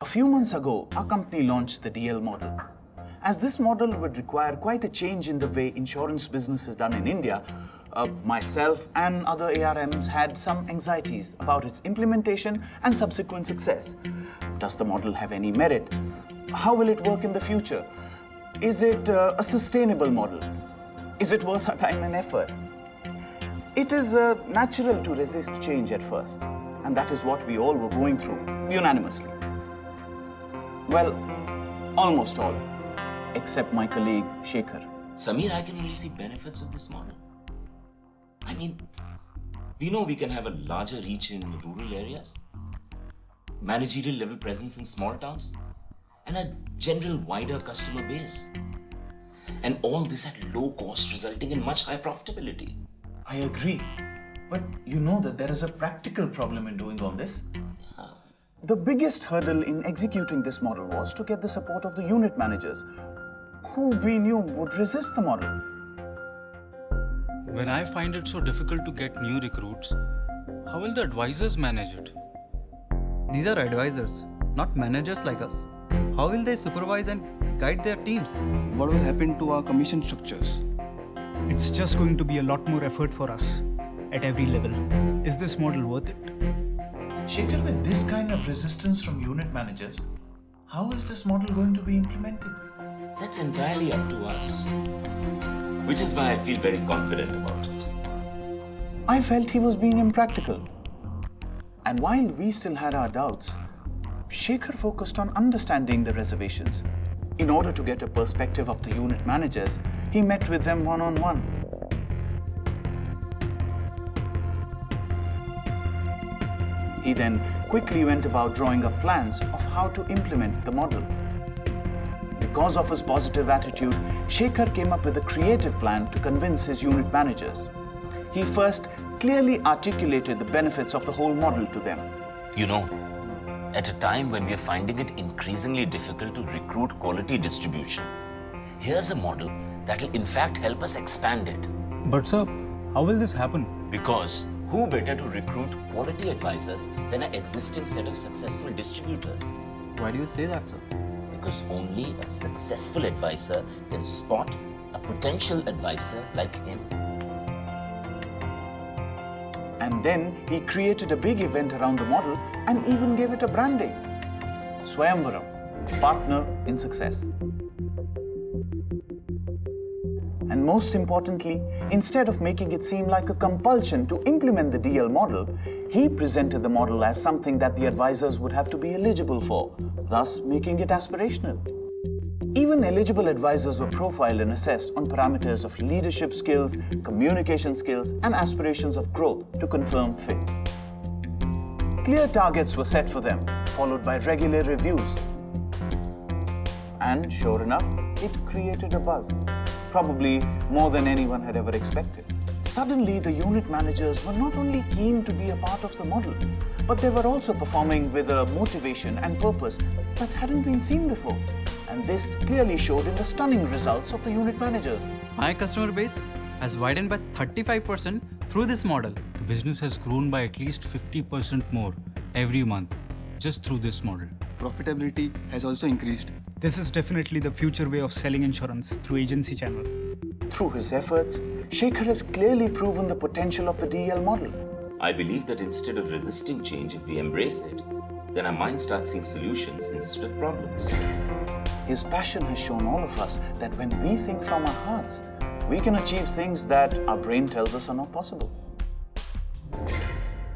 A few months ago, our company launched the DL model. As this model would require quite a change in the way insurance business is done in India, myself and other ARMs had some anxieties about its implementation and subsequent success. Does the model have any merit? How will it work in the future? Is it a sustainable model? Is it worth our time and effort? It is natural to resist change at first, and that is what we all were going through, unanimously. Well, almost all, except my colleague, Shekhar. Sameer, I can only see benefits of this model. I mean, we know we can have a larger reach in rural areas, managerial level presence in small towns, and a general wider customer base. And all this at low cost, resulting in much higher profitability. I agree, but you know that there is a practical problem in doing all this. The biggest hurdle in executing this model was to get the support of the unit managers, who we knew would resist the model. When I find it so difficult to get new recruits, how will the advisors manage it? These are advisors, not managers like us. How will they supervise and guide their teams? What will happen to our commission structures? It's just going to be a lot more effort for us at every level. Is this model worth it? Shekhar, with this kind of resistance from unit managers, how is this model going to be implemented? That's entirely up to us. Which is why I feel very confident about it. I felt he was being impractical. And while we still had our doubts, Shekhar focused on understanding the reservations. In order to get a perspective of the unit managers, he met with them one-on-one. He then quickly went about drawing up plans of how to implement the model. Because of his positive attitude, Shekhar came up with a creative plan to convince his unit managers. He first clearly articulated the benefits of the whole model to them. You know, at a time when we are finding it increasingly difficult to recruit quality distribution, here's a model that will in fact help us expand it. But sir, how will this happen? Because who better to recruit quality advisors than an existing set of successful distributors? Why do you say that, sir? Because only a successful advisor can spot a potential advisor like him. And then he created a big event around the model and even gave it a branding. Swayamvaram, partner in success. And most importantly, instead of making it seem like a compulsion to implement the DL model, he presented the model as something that the advisors would have to be eligible for, thus making it aspirational. Even eligible advisors were profiled and assessed on parameters of leadership skills, communication skills, and aspirations of growth to confirm fit. Clear targets were set for them, followed by regular reviews. And sure enough, it created a buzz, probably more than anyone had ever expected. Suddenly, the unit managers were not only keen to be a part of the model, but they were also performing with a motivation and purpose that hadn't been seen before. And this clearly showed in the stunning results of the unit managers. My customer base has widened by 35% through this model. The business has grown by at least 50% more every month just through this model. Profitability has also increased. This is definitely the future way of selling insurance through agency channel. Through his efforts, Shekhar has clearly proven the potential of the DL model. I believe that instead of resisting change, if we embrace it, then our mind starts seeing solutions instead of problems. His passion has shown all of us that when we think from our hearts, we can achieve things that our brain tells us are not possible.